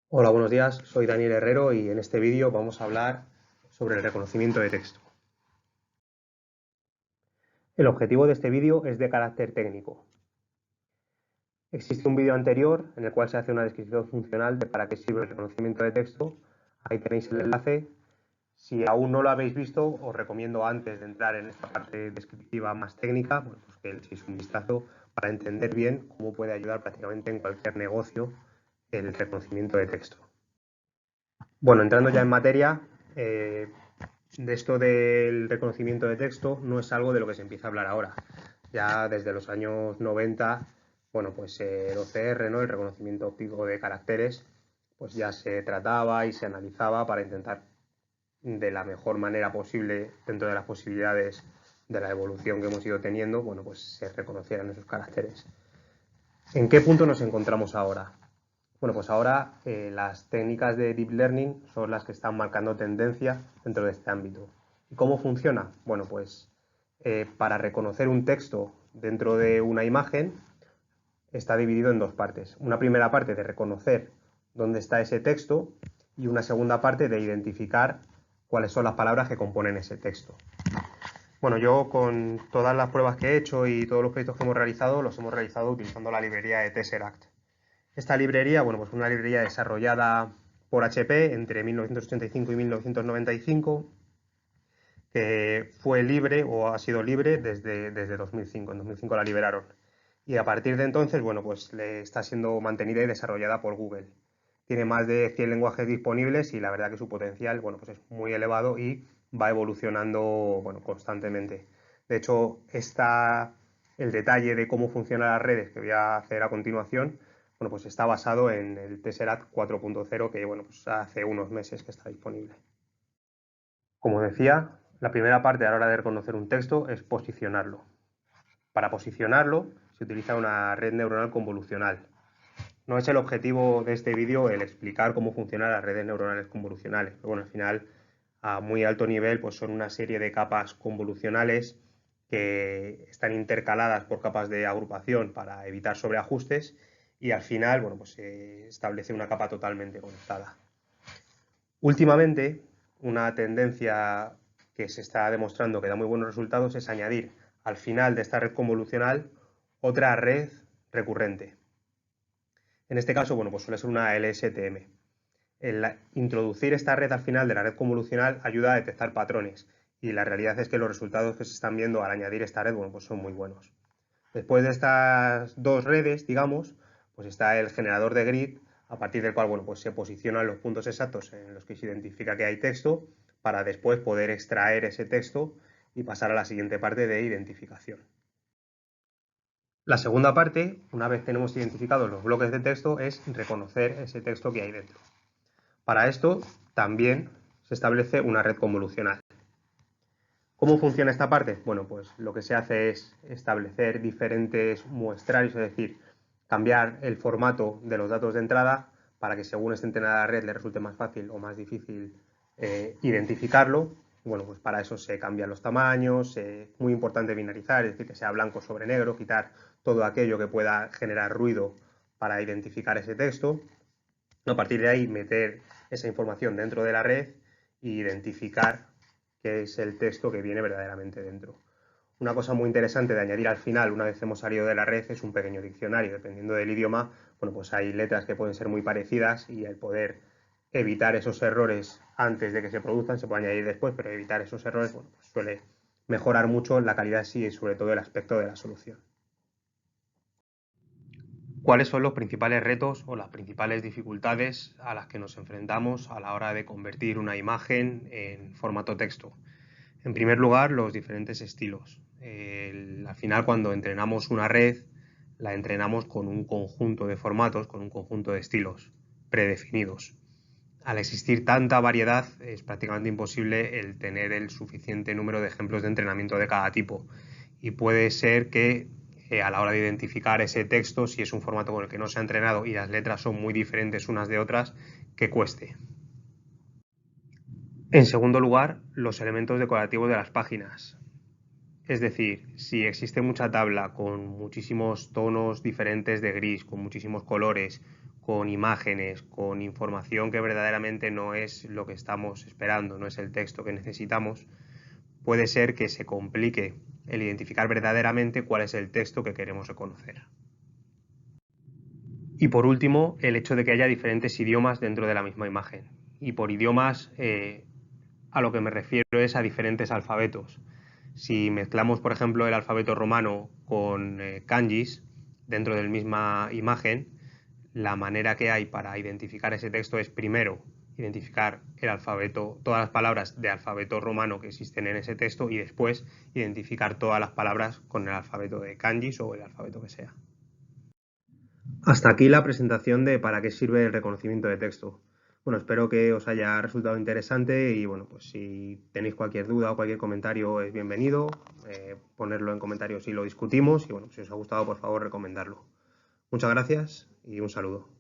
Hola, buenos días. Soy Daniel Herrero y en este vídeo vamos a hablar sobre el reconocimiento de texto. El objetivo de este vídeo es de carácter técnico. Existe un vídeo anterior en el cual se hace una descripción funcional de para qué sirve el reconocimiento de texto. Ahí tenéis el enlace. Si aún no lo habéis visto, os recomiendo antes de entrar en esta parte descriptiva más técnica, pues que le echéis un vistazo para entender bien cómo puede ayudar prácticamente en cualquier negocio el reconocimiento de texto. Bueno, entrando ya en materia, de esto del reconocimiento de texto no es algo de lo que se empieza a hablar ahora. Ya desde los años 90, bueno, pues el OCR, ¿no? El reconocimiento óptico de caracteres, pues ya se trataba y se analizaba para intentar de la mejor manera posible, dentro de las posibilidades de la evolución que hemos ido teniendo, bueno, pues se reconocieran esos caracteres. ¿En qué punto nos encontramos ahora? Bueno, pues ahora las técnicas de Deep Learning son las que están marcando tendencia dentro de este ámbito. ¿Y cómo funciona? Bueno, pues para reconocer un texto dentro de una imagen está dividido en dos partes. Una primera parte de reconocer dónde está ese texto y una segunda parte de identificar cuáles son las palabras que componen ese texto. Bueno, yo con todas las pruebas que he hecho y todos los proyectos que hemos realizado, los hemos realizado utilizando la librería de Tesseract. Esta librería, bueno, pues una librería desarrollada por HP entre 1985 y 1995, que fue libre o ha sido libre desde 2005. En 2005 la liberaron. Y a partir de entonces, bueno, pues le está siendo mantenida y desarrollada por Google. Tiene más de 100 lenguajes disponibles y la verdad que su potencial, bueno, pues es muy elevado y va evolucionando, bueno, constantemente. De hecho, el detalle de cómo funcionan las redes que voy a hacer a continuación, bueno, pues está basado en el Tesseract 4.0 que, bueno, pues hace unos meses que está disponible. Como decía, la primera parte a la hora de reconocer un texto es posicionarlo. Para posicionarlo se utiliza una red neuronal convolucional. No es el objetivo de este vídeo el explicar cómo funcionan las redes neuronales convolucionales, pero bueno, al final a muy alto nivel pues son una serie de capas convolucionales que están intercaladas por capas de agrupación para evitar sobreajustes y al final, bueno, pues se establece una capa totalmente conectada. Últimamente, una tendencia que se está demostrando que da muy buenos resultados es añadir al final de esta red convolucional otra red recurrente. En este caso, bueno, pues suele ser una LSTM. El introducir esta red al final de la red convolucional ayuda a detectar patrones y la realidad es que los resultados que se están viendo al añadir esta red, bueno, pues son muy buenos. Después de estas dos redes, digamos, pues está el generador de grid, a partir del cual, bueno, pues se posicionan los puntos exactos en los que se identifica que hay texto, para después poder extraer ese texto y pasar a la siguiente parte de identificación. La segunda parte, una vez tenemos identificados los bloques de texto, es reconocer ese texto que hay dentro. Para esto también se establece una red convolucional. ¿Cómo funciona esta parte? Bueno, pues lo que se hace es establecer diferentes muestrarios, es decir, cambiar el formato de los datos de entrada para que según esté entrenada la red le resulte más fácil o más difícil identificarlo. Bueno, pues para eso se cambian los tamaños, muy importante binarizar, es decir, que sea blanco sobre negro, quitar todo aquello que pueda generar ruido para identificar ese texto. A partir de ahí, meter esa información dentro de la red e identificar qué es el texto que viene verdaderamente dentro. Una cosa muy interesante de añadir al final, una vez hemos salido de la red, es un pequeño diccionario. Dependiendo del idioma, bueno, pues hay letras que pueden ser muy parecidas y el poder evitar esos errores antes de que se produzcan, se puede añadir después, pero evitar esos errores, bueno, pues suele mejorar mucho la calidad sí y sobre todo el aspecto de la solución. ¿Cuáles son los principales retos o las principales dificultades a las que nos enfrentamos a la hora de convertir una imagen en formato texto? En primer lugar, los diferentes estilos. Al final, cuando entrenamos una red, la entrenamos con un conjunto de formatos, con un conjunto de estilos predefinidos. Al existir tanta variedad, es prácticamente imposible el tener el suficiente número de ejemplos de entrenamiento de cada tipo. Y puede ser que a la hora de identificar ese texto, si es un formato con el que no se ha entrenado y las letras son muy diferentes unas de otras, que cueste. En segundo lugar, los elementos decorativos de las páginas. Es decir, si existe mucha tabla con muchísimos tonos diferentes de gris, con muchísimos colores, con imágenes, con información que verdaderamente no es lo que estamos esperando, no es el texto que necesitamos, puede ser que se complique el identificar verdaderamente cuál es el texto que queremos reconocer. Y por último, el hecho de que haya diferentes idiomas dentro de la misma imagen. Y por idiomas, a lo que me refiero es a diferentes alfabetos. Si mezclamos, por ejemplo, el alfabeto romano con kanjis dentro de la misma imagen, la manera que hay para identificar ese texto es primero identificar el alfabeto, todas las palabras de alfabeto romano que existen en ese texto y después identificar todas las palabras con el alfabeto de kanjis o el alfabeto que sea. Hasta aquí la presentación de para qué sirve el reconocimiento de texto. Bueno, espero que os haya resultado interesante y bueno, pues si tenéis cualquier duda o cualquier comentario es bienvenido, ponerlo en comentarios y lo discutimos y bueno, si os ha gustado por favor recomendarlo. Muchas gracias y un saludo.